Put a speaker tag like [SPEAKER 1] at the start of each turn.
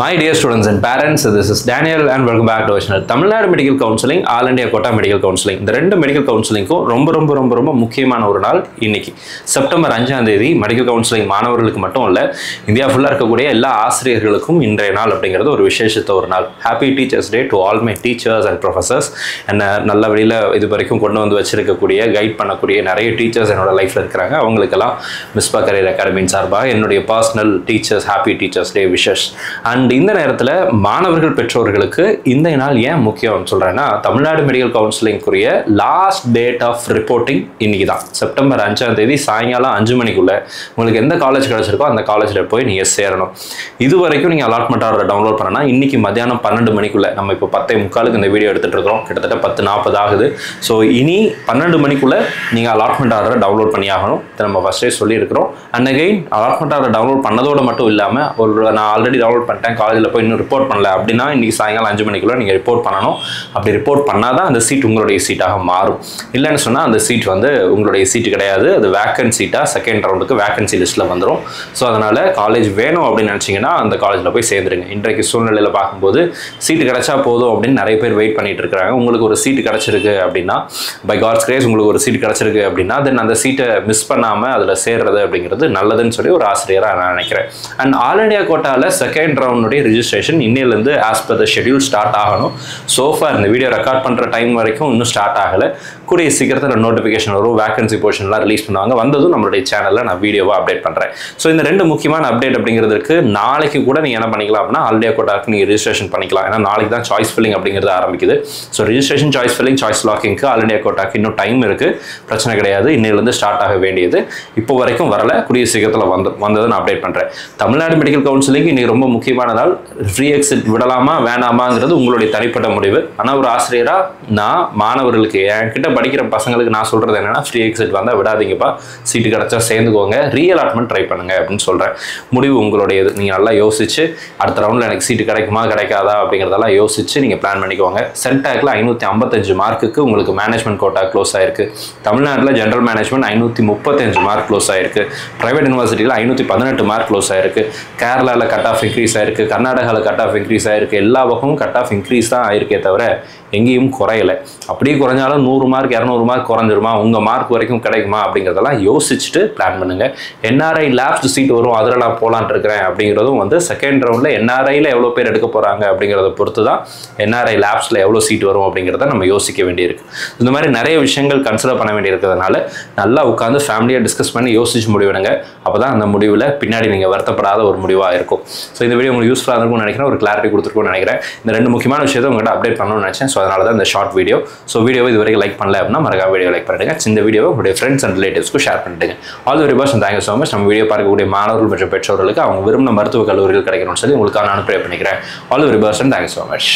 [SPEAKER 1] My dear students and parents, this is Daniel and welcome back to our channel. Tamil Nadu Medical Counseling, All India Quota Medical Counseling. இந்த ரெண்டு medical கவுன்சிலிங்கும் ரொம்ப முக்கியமான ஒரு நாள் இன்னைக்கு. September 5ஆம் தேதி மெடிக்கல் கவுன்சிலிங் மாணவர்களுக்கு மட்டும் இல்ல, இந்தியா ஃபுல்லா இருக்கக்கூடிய எல்லா ஆசிரியர்களுக்கும் இன்றைய நாள் அப்படிங்கிறது ஒரு விசேஷத்த ஒரு நாள். Happy Teachers Day to all my teachers and professors. என்ன நல்ல வழியில இது வரைக்கும் கொண்டு வந்து வச்சிருக்கக்கூடிய கைட் பண்ணக்கூடிய நிறைய டீச்சர்ஸ் என்னோட லைஃப்ல இருக்காங்க. அவங்களுக்கெல்லாம் மிஸ்பா கரியர் அகாடமியின் சார்பாக என்னுடைய personal teachers happy teachers day wishes. And இந்த நேரத்தில் மாணவர்கள் பெற்றோர்களுக்கு இந்த நாள் ஏன் முக்கியம் சொல்கிறேன்னா, தமிழ்நாடு மெடிக்கல் கவுன்சிலிங்குரிய லாஸ்ட் டேட் ஆஃப் ரிப்போர்ட்டிங் இன்னைக்கு தான். செப்டம்பர் 5ஆம் தேதி சாயங்காலம் 5 மணிக்குள்ளே உங்களுக்கு எந்த காலேஜ் கிடச்சிருக்கோ அந்த காலேஜில் போய் நீங்கள் சேரணும். இது வரைக்கும் நீங்கள் அலாட்மெண்ட் ஆர்டர் டவுன்லோட் பண்ணனா இன்னைக்கு மத்தியானம் 12 மணிக்குள்ளே, நம்ம இப்போ 10:45 இந்த வீடியோ எடுத்துகிட்டு இருக்கிறோம், கிட்டத்தட்ட 10:40 ஆகுது. ஸோ இனி 12 மணிக்குள்ளே நீங்கள் அலாட்மெண்ட் ஆர்டரை டவுன்லோட் பண்ணி ஆகணும். இதை நம்ம ஃபஸ்ட்டே சொல்லியிருக்கிறோம். And again allotment order download பண்ணதோடு மட்டும் இல்லாமல், நான் ஆல்ரெடி டவுன்லோட் பண்ணிட்டேன், காலேஜில் போய் இன்னும் ரிப்போர்ட் பண்ணல அப்படின்னா இன்றைக்கி சாயங்காலம் 5 மணிக்குள்ளே நீங்கள் ரிப்போர்ட் பண்ணணும். அப்படி ரிப்போர்ட் பண்ணால் தான் அந்த சீட் உங்களுடைய சீட்டாக மாறும். இல்லைன்னு சொன்னால் அந்த சீட் வந்து உங்களுடைய சீட்டு கிடையாது, அது வேக்கன்ட் சீட்டாக செகண்ட் ரவுண்டுக்கு வேக்கன்சி லிஸ்ட்டில் வந்துடும். ஸோ அதனால் காலேஜ் வேணும் அப்படின்னு நினச்சிங்கன்னா அந்த காலேஜில் போய் சேர்ந்துருங்க. இன்றைக்கு சூழ்நிலையில் பார்க்கும்போது சீட்டு கிடைச்சா போதும் அப்படின்னு நிறைய பேர் வெயிட் பண்ணிட்டு இருக்கிறாங்க. உங்களுக்கு ஒரு சீட்டு கிடச்சிருக்கு அப்படின்னா, பை காட்ஸ் கிரேஸ் உங்களுக்கு ஒரு சீட் கிடச்சிருக்கு அப்படின்னா, தென் அந்த சீட்டை மிஸ் பண்ணாமல் அதில் சேர்றது அப்படிங்கிறது நல்லதுன்னு சொல்லி ஒரு ஆசிரியராக நான் நினைக்கிறேன். அண்ட் ஆல் இண்டியா கோட்டாவில் செகண்ட் ரவுண்டுடைய ரிஜிஸ்ட்ரேஷன் இன்னிலிருந்து as per the schedule start ஆகணும். சோஃபார் இந்த வீடியோ ரெக்கார்ட் பண்ணுற டைம் வரைக்கும் இன்னும் ஸ்டார்ட் ஆகலை. கூடிய சீக்கிரத்தில் நோட்டிஃபிகேஷன் வரும், வேகன்சி போர்ஷன்லாம் ரிலீஸ் பண்ணுவாங்க. வந்ததும் நம்மளுடைய சேனலில் நான் வீடியோவாக அப்டேட் பண்ணுறேன். ஸோ இந்த ரெண்டு முக்கியமான அப்டேட் அப்படிங்கிறதுக்கு நாளைக்கு கூட நீங்கள் என்ன பண்ணிக்கலாம் அப்படின்னா, ஆல் இண்டியா கோட்டாக்கு நீங்கள் ரிஜிஸ்ட்ரேஷன் பண்ணிக்கலாம். ஏன்னா நாளைக்கு தான் சாய்ஸ் ஃபில்லிங் அப்படிங்கிறது ஆரம்பிக்குது. So registration, choice filling, choice லாக்கிங்க்கு ஆல் இண்டியா கோட்டாக்கு இன்னும் டைம் இருக்குது, பிரச்சனை கிடையாது. இன்னிலிருந்து ஸ்டார்ட் ஆக வேண்டியது. இப்போ வரைக்கும் வரல, கூடிய சீக்கிரத்தில் வந்ததை நான் அப்டேட் பண்ணுறேன். தமிழ்நாடு மெடிக்கல் கவுன்சிலிங் இன்னைக்கு ரொம்ப முக்கியமான நாள். ஃப்ரீ எக்ஸிட் விடலாமா வேணாமாங்கிறது உங்களுடைய தனிப்பட்ட முடிவு. ஆனால் ஒரு ஆசிரியராக நான் மாணவர்களுக்கு, என்கிட்ட படிக்கிற பசங்களுக்கு நான் சொல்கிறது என்னென்னா, ஃப்ரீ எக்ஸிட் வந்தால் விடாதீங்கப்பா, சீட்டு கிடச்சா சேர்ந்துக்கோங்க, ரீஅலாட்மெண்ட் ட்ரை பண்ணுங்கள் அப்படின்னு சொல்கிறேன். முடிவு உங்களுடையது. நீங்கள் நல்லா யோசிச்சு அடுத்த ரவுண்டில் எனக்கு சீட்டு கிடைக்குமா கிடைக்காதா அப்படிங்கிறதெல்லாம் யோசிச்சு நீங்கள் பிளான் பண்ணிக்கோங்க. சென்டாக்ல 555 மார்க்குக்கு உங்களுக்கு மேனேஜ்மெண்ட் கோட்டா க்ளோஸ் ஆயிருக்கு. தமிழ்நாட்டில் ஜென்ரல் மேனேஜ்மெண்ட் 535 மார்க் க்ளோஸ் ஆயிருக்கு. பிரைவேட் யூனிவர்சிட்டியில் 518 மார்க் க்ளோஸ் ஆயிருக்கு. கேரளாவில் கட் ஆஃப் இன்க்ரீஸ் ஆயிருக்கு. கர்நாடகாவில் கட் ஆஃப் இன்க்ரீஸ் ஆயிருக்கு. எல்லா பக்கமும் கட் ஆஃப் இன்க்ரீஸ் தான் ஆயிருக்கே தவிர எங்கேயும் குறையலை. அப்படியே குறைஞ்சாலும் 100 மார்க் 200 மார்க் குறைஞ்சிருமா, உங்கள் மார்க் வரைக்கும் கிடைக்குமா அப்படிங்கிறதெல்லாம் யோசிச்சுட்டு பிளான் பண்ணுங்கள். என்ஆர்ஐ லேப்ஸ் சீட் வரும், அதில் நான் போகலான் இருக்கிறேன் அப்படிங்கிறதும் வந்து செகண்ட் ரவுண்டில் என்ஆர்ஐயில் எவ்வளோ பேர் எடுக்க போகிறாங்க அப்படிங்கிறத பொறுத்து தான் என்ஆர்ஐ லேப்ஸில் எவ்வளோ சீட் வரும் அப்படிங்கிறத நம்ம யோசிக்க வேண்டியிருக்கு. இந்த மாதிரி நிறைய விஷயங்கள் கன்சிடர் பண்ண வேண்டியிருக்கிறதுனால நல்லா உட்காந்து ஃபேமிலியாக டிஸ்கஸ் பண்ணி யோசிச்சு முடிவெடுங்க. அப்போ தான் அந்த முடிவில் பின்னாடி நீங்கள் வருத்தப்படாத ஒரு முடிவாக இருக்கும். ஸோ இந்த வீடியோ உங்களுக்கு யூஸ்ஃபுல்லாக இருக்கும்னு நினைக்கிறேன், ஒரு கிளாரிட்டி கொடுத்துருக்கும்னு நினைக்கிறேன். இந்த ரெண்டு முக்கியமான விஷயத்தை உங்கள்கிட்ட அப்டேட் பண்ணணும்னு நினச்சேன். ஸோ அதனால தான் இந்த ஷார்ட் வீடியோ. ஸோ வீடியோவை இது வரைக்கும் லைக் பண்ணல அப்படின்னா மறக்காம வீடியோ லைக் பண்ணிடுங்க. இந்த வீடியோவை உங்களுடைய ஃப்ரெண்ட்ஸ் அண்ட் ரிலேட்டிவ்ஸ்க்கு ஷேர் பண்ணிடுங்க. All the very best and thank you so much. நம்ம வீடியோ பார்க்கக்கூடிய மாணவர்கள் மற்றும் பெற்றோர்களுக்கு அவங்க விரும்பின மருத்துவக் கல்லூரிகள் கிடைக்கணும்னு சொல்லி உங்களுக்காக நான் ப்ரே பண்ணிக்கிறேன். All the very best and thank you so much.